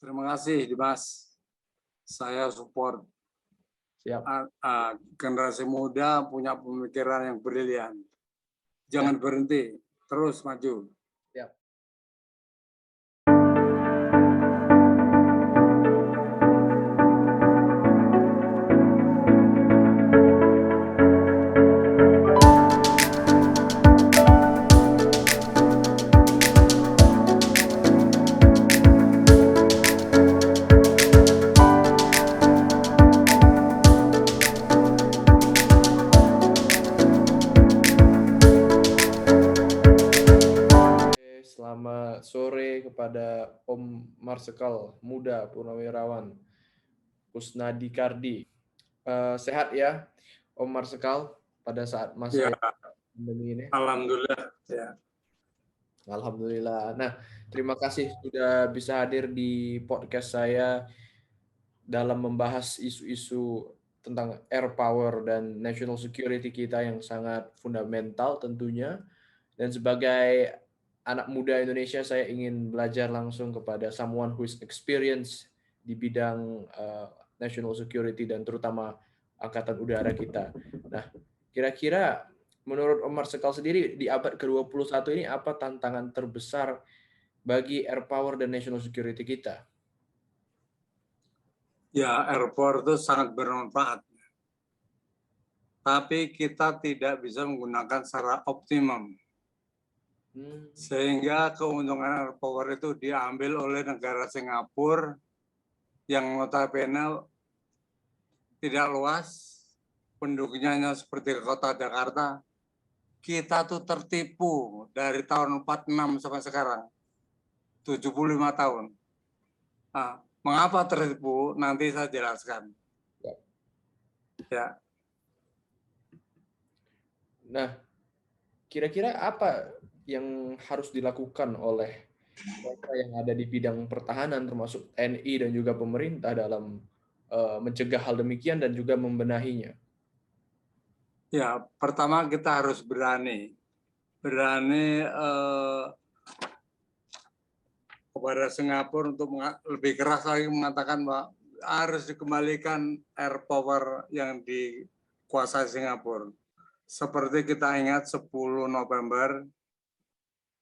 Terima kasih, Dimas. Saya support. Siap. Generasi muda punya pemikiran yang brilian. Jangan berhenti, terus maju. Siap. Selamat sore kepada Om Marsikal Muda Purnawirawan Kusnadi Kardi. Sehat ya Om Marsikal pada saat masa pandemi ini? Alhamdulillah. Ya. Alhamdulillah. Nah, terima kasih sudah bisa hadir di podcast saya dalam membahas isu-isu tentang air power dan national security kita yang sangat fundamental tentunya. Dan sebagai anak muda Indonesia, saya ingin belajar langsung kepada someone who is experienced di bidang national security dan terutama angkatan udara kita. Nah, kira-kira menurut Om Marsikal sendiri di abad ke-21 ini apa tantangan terbesar bagi air power dan national security kita? Ya, air power itu sangat bermanfaat. Tapi kita tidak bisa menggunakan secara optimum. Sehingga keuntungan air power itu diambil oleh negara Singapura yang notabene tidak luas, penduduknya hanya seperti kota Jakarta. Kita tuh tertipu dari tahun 46 sampai sekarang, 75 tahun. Nah, mengapa tertipu? Nanti saya jelaskan. Ya. Nah, kira-kira apa yang harus dilakukan oleh mereka yang ada di bidang pertahanan termasuk TNI dan juga pemerintah dalam mencegah hal demikian dan juga membenahinya? Ya, pertama kita harus berani kepada Singapura untuk lebih keras lagi mengatakan bahwa harus dikembalikan air power yang dikuasai Singapura. Seperti kita ingat 10 November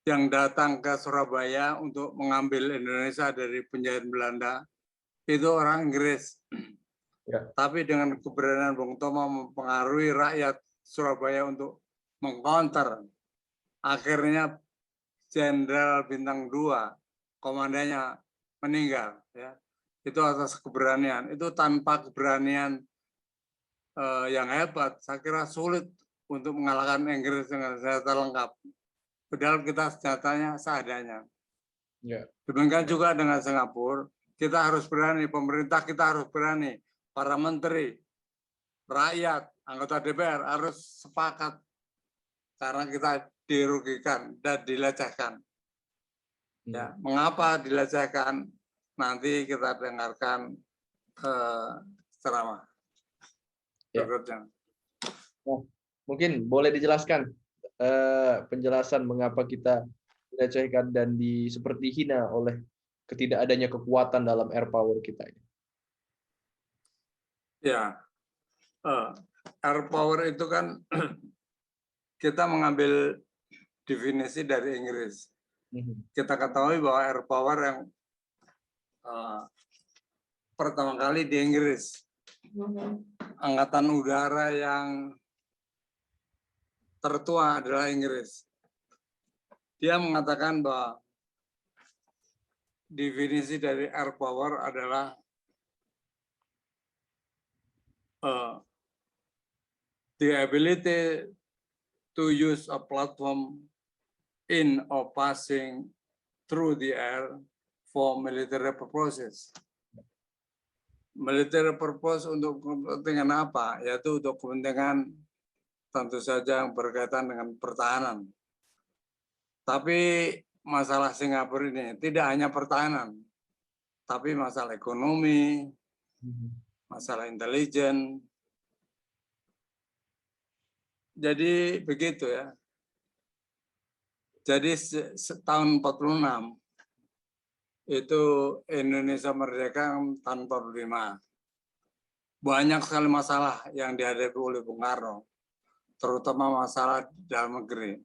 yang datang ke Surabaya untuk mengambil Indonesia dari penjajah Belanda, itu orang Inggris. Ya. Tapi dengan keberanian Bung Tomo mempengaruhi rakyat Surabaya untuk mengcounter. Akhirnya Jenderal Bintang 2, komandannya meninggal. Ya. Itu atas keberanian. Itu tanpa keberanian yang hebat, saya kira sulit untuk mengalahkan Inggris dengan senjata lengkap. Padahal kita senjatanya seadanya. Ya. Demikian juga dengan Singapura, kita harus berani, pemerintah kita harus berani, para menteri, rakyat, anggota DPR harus sepakat karena kita dirugikan dan dilecehkan. Ya, mengapa dilecehkan? Nanti kita dengarkan ceramah berikutnya. Nah, mungkin boleh dijelaskan penjelasan mengapa kita dilecehkan dan seperti hina oleh ketidakadanya kekuatan dalam air power kita ini. Ya, air power itu kan kita mengambil definisi dari Inggris. Kita ketahui bahwa air power yang pertama kali di Inggris, angkatan udara yang tertua adalah Inggris. Dia mengatakan bahwa definisi dari air power adalah the ability to use a platform in or passing through the air for military purposes. Military purpose untuk kepentingan apa? Yaitu untuk kepentingan tentu saja yang berkaitan dengan pertahanan. Tapi masalah Singapura ini tidak hanya pertahanan, tapi masalah ekonomi, masalah intelijen. Jadi begitu ya. Jadi tahun 46 itu Indonesia merdeka tahun 45. Banyak sekali masalah yang dihadapi oleh Bung Karno, terutama masalah dalam negeri.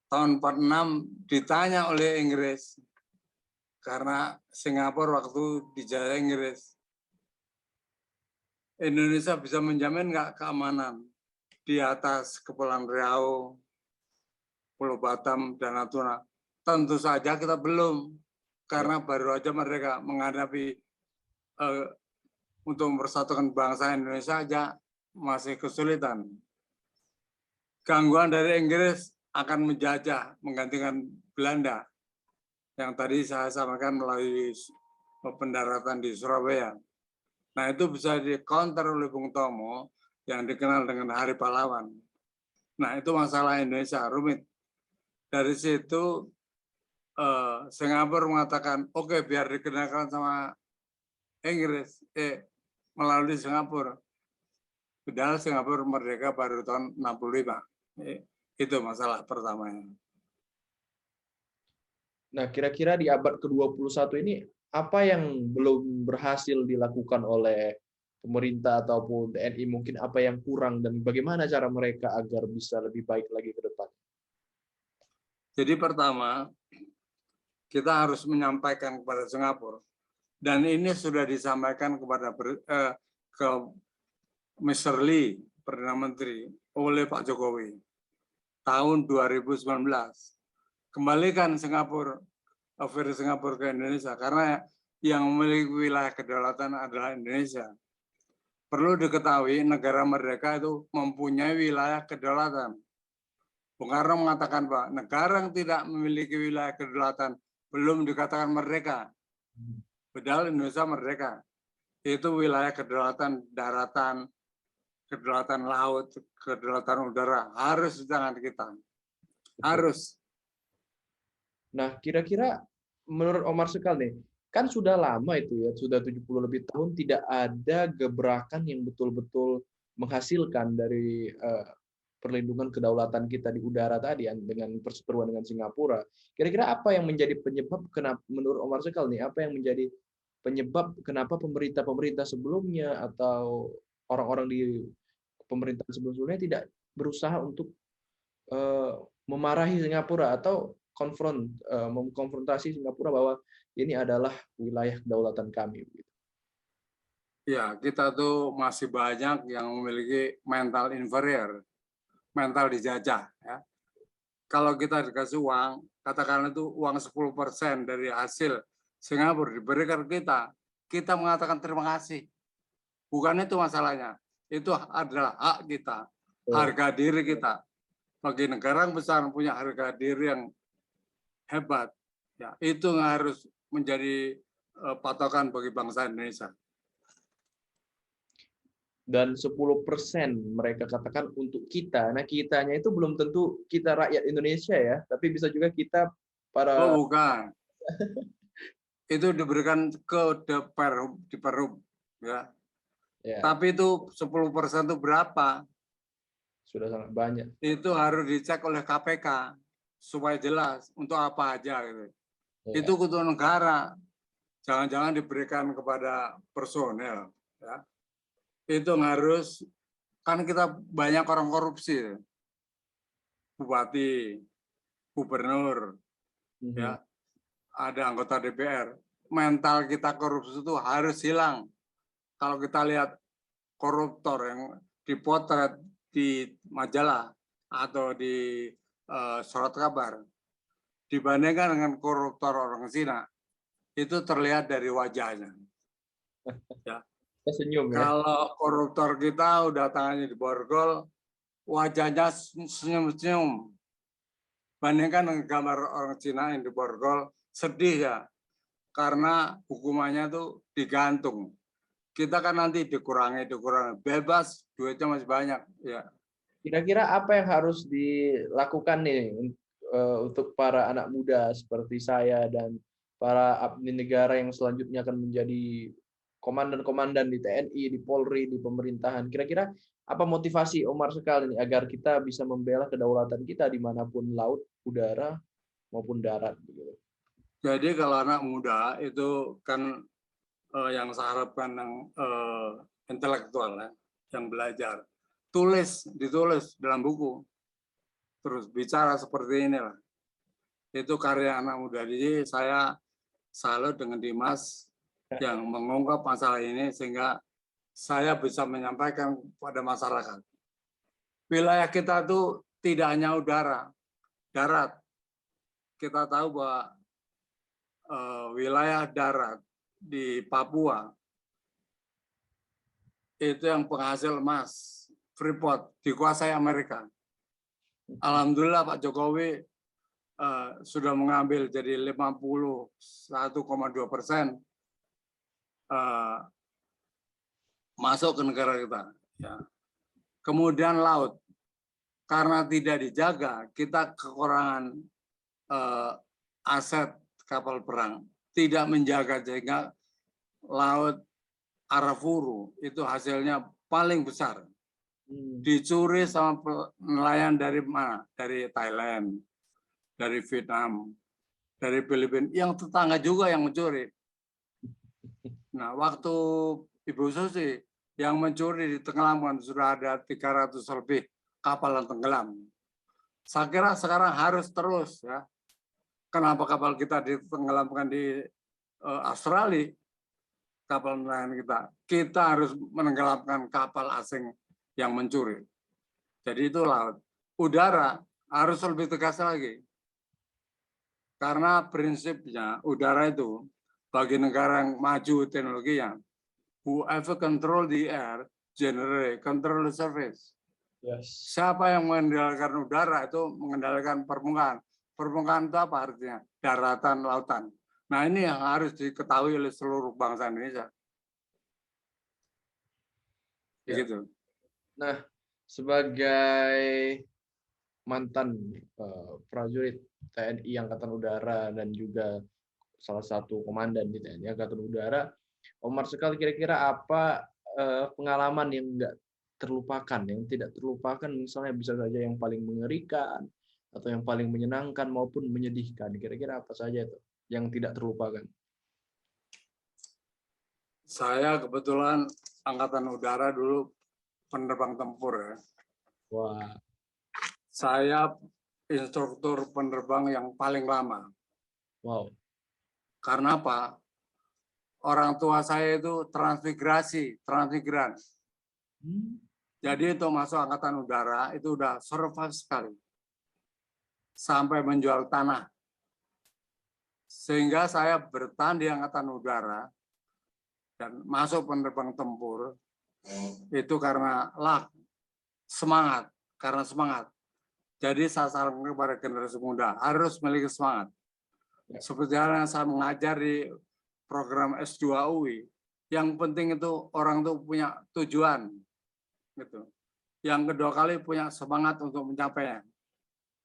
Tahun 46 ditanya oleh Inggris, karena Singapura waktu dijajah Inggris, Indonesia bisa menjamin nggak keamanan di atas Kepulauan Riau, Pulau Batam, dan Natuna? Tentu saja kita belum, karena baru aja mereka menghadapi untuk mempersatukan bangsa Indonesia aja masih kesulitan. Gangguan dari Inggris akan menjajah, menggantikan Belanda, yang tadi saya sampaikan melalui pendaratan di Surabaya. Nah, itu bisa di-counter oleh Bung Tomo yang dikenal dengan Hari Pahlawan. Nah, itu masalah Indonesia, rumit. Dari situ Singapura mengatakan, oke, biar dikenakan sama Inggris, melalui Singapura. Padahal Singapura merdeka baru tahun 65. Itu masalah pertamanya. Nah, kira-kira di abad ke-21 ini apa yang belum berhasil dilakukan oleh pemerintah ataupun TNI, mungkin apa yang kurang dan bagaimana cara mereka agar bisa lebih baik lagi ke depan? Jadi pertama, kita harus menyampaikan kepada Singapura, dan ini sudah disampaikan kepada ke Mr. Lee, Perdana Menteri, oleh Pak Jokowi tahun 2019. Kembalikan Singapura, virus Singapura ke Indonesia, karena yang memiliki wilayah kedaulatan adalah Indonesia. Perlu diketahui, negara merdeka itu mempunyai wilayah kedaulatan. Bung Karno mengatakan, Pak, negara yang tidak memiliki wilayah kedaulatan belum dikatakan merdeka. Padahal Indonesia merdeka. Itu wilayah kedaulatan daratan, kedaulatan laut, kedaulatan udara. Harus di tangan kita. Harus. Nah, kira-kira menurut Omar Sekal nih, kan sudah lama itu ya, sudah 70 lebih tahun tidak ada gebrakan yang betul-betul menghasilkan dari perlindungan kedaulatan kita di udara tadi dengan perseteruan dengan Singapura. Kira-kira apa yang menjadi penyebab kenapa menurut Omar Sekal nih, apa yang menjadi penyebab kenapa pemerintah-pemerintah sebelumnya atau orang-orang di pemerintahan sebelumnya tidak berusaha untuk memarahi Singapura atau mengkonfrontasi Singapura bahwa ini adalah wilayah kedaulatan kami. Ya, kita tuh masih banyak yang memiliki mental inferior, mental dijajah. Ya. Kalau kita dikasih uang, katakan itu uang 10% dari hasil Singapura diberikan kita mengatakan terima kasih. Bukan itu masalahnya. Itu adalah hak kita, harga diri kita. Bagi negara yang besar punya harga diri yang hebat, ya itu harus menjadi patokan bagi bangsa Indonesia. Dan 10% mereka katakan untuk kita. Nah, kitanya itu belum tentu kita rakyat Indonesia ya, tapi bisa juga kita para... Oh, bukan. Itu diberikan ke Perhub, ya. Tapi itu 10% itu berapa? Sudah sangat banyak. Itu harus dicek oleh KPK supaya jelas untuk apa aja gitu. Ya. Itu untuk negara. Jangan-jangan diberikan kepada personel, ya. Itu harus, kan kita banyak orang korupsi. Bupati, gubernur, ya. Ada anggota DPR. Mental kita korupsi itu harus hilang. Kalau kita lihat koruptor yang dipotret di majalah atau di surat kabar, dibandingkan dengan koruptor orang Cina, itu terlihat dari wajahnya. Ya. Senyum, ya? Kalau koruptor kita udah tangannya diborgol, wajahnya senyum-senyum. Bandingkan dengan gambar orang Cina yang diborgol, sedih ya, karena hukumannya tuh digantung. Kita kan nanti dikurangi, bebas, duitnya masih banyak. Ya. Kira-kira apa yang harus dilakukan nih untuk para anak muda seperti saya dan para abdi negara yang selanjutnya akan menjadi komandan-komandan di TNI, di Polri, di pemerintahan. Kira-kira apa motivasi Omar Sekal ini agar kita bisa membela kedaulatan kita dimanapun laut, udara, maupun darat? Jadi kalau anak muda itu kan yang saya harapkan yang intelektual ya, yang belajar, ditulis dalam buku, terus bicara seperti inilah. Itu karya anak muda. Jadi saya salut dengan Dimas yang mengungkap masalah ini sehingga saya bisa menyampaikan pada masyarakat. Wilayah kita itu tidak hanya udara, darat. Kita tahu bahwa wilayah darat di Papua itu yang penghasil emas, Freeport, dikuasai Amerika. Alhamdulillah Pak Jokowi sudah mengambil jadi 51,2% masuk ke negara kita. Ya. Kemudian laut, karena tidak dijaga, kita kekurangan aset kapal perang, tidak menjaga sehingga laut Arafuru itu hasilnya paling besar. Dicuri sama nelayan dari mana? Dari Thailand, dari Vietnam, dari Filipina, yang tetangga juga yang mencuri. Nah, waktu Ibu Susi yang mencuri di tenggelamkan sudah ada 300 lebih kapal yang tenggelam. Saya kira sekarang harus terus ya. Kenapa kapal kita ditenggelamkan di Australia? Kapal nelayan kita harus menenggelamkan kapal asing yang mencuri. Jadi itu laut. Udara harus lebih tegas lagi. Karena prinsipnya udara itu bagi negara yang maju teknologinya, whoever control the air, generate, control the surface. Yes. Siapa yang mengendalikan udara itu mengendalikan permukaan. Permukaan itu apa artinya? Daratan, lautan. Nah ini yang harus diketahui oleh seluruh bangsa Indonesia. Ya. Begitu. Nah, sebagai mantan prajurit TNI Angkatan Udara dan juga salah satu komandan di TNI Angkatan Udara, Om Marsikal kira-kira apa pengalaman yang nggak terlupakan, yang tidak terlupakan, misalnya bisa saja yang paling mengerikan atau yang paling menyenangkan maupun menyedihkan, kira-kira apa saja itu yang tidak terlupakan? Saya kebetulan Angkatan Udara dulu penerbang tempur ya. Wah. Saya instruktur penerbang yang paling lama. Wow. Karena apa? Orang tua saya itu transmigran. Jadi itu masuk Angkatan Udara itu udah survive sekali. Sampai menjual tanah. Sehingga saya bertahan di Angkatan Udara dan masuk penerbang tempur itu karena semangat. Jadi saya sarankan kepada generasi muda harus memiliki semangat. Seperti halnya saya mengajar di program S2 UI, yang penting itu orang itu punya tujuan, gitu. Yang kedua kali punya semangat untuk mencapainya.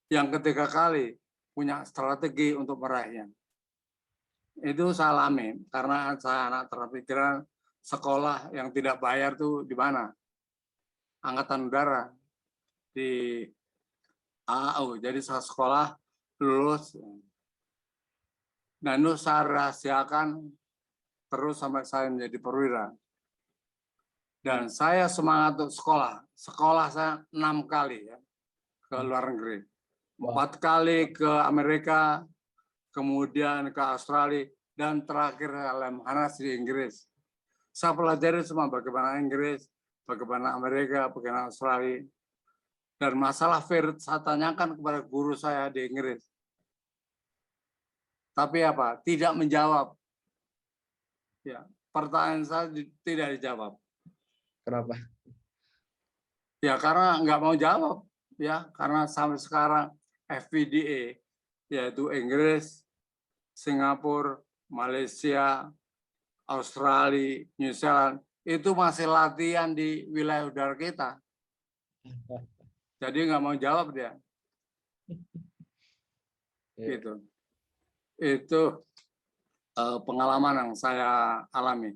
Yang ketiga kali punya strategi untuk meraihnya. Itu saya alami karena saya anak terpikir sekolah yang tidak bayar tuh di mana? Angkatan Udara di AAU. Jadi saya sekolah lulus dan itu saya rahasiakan terus sampai saya menjadi perwira. Dan saya semangat untuk sekolah. Sekolah saya 6 kali ya ke luar negeri. 4 kali ke Amerika, kemudian ke Australia, dan terakhir Lemhanas di Inggris. Saya pelajari semua bagaimana Inggris, bagaimana Amerika, bagaimana Australia. Dan masalah First saya tanyakan kepada guru saya di Inggris. Tapi apa? Tidak menjawab. Ya, pertanyaan saya tidak dijawab. Kenapa? Ya karena nggak mau jawab. Ya, karena sampai sekarang FVDA, yaitu Inggris, Singapura, Malaysia, Australia, New Zealand, itu masih latihan di wilayah udara kita. Jadi nggak mau jawab dia. Gitu. Itu pengalaman yang saya alami.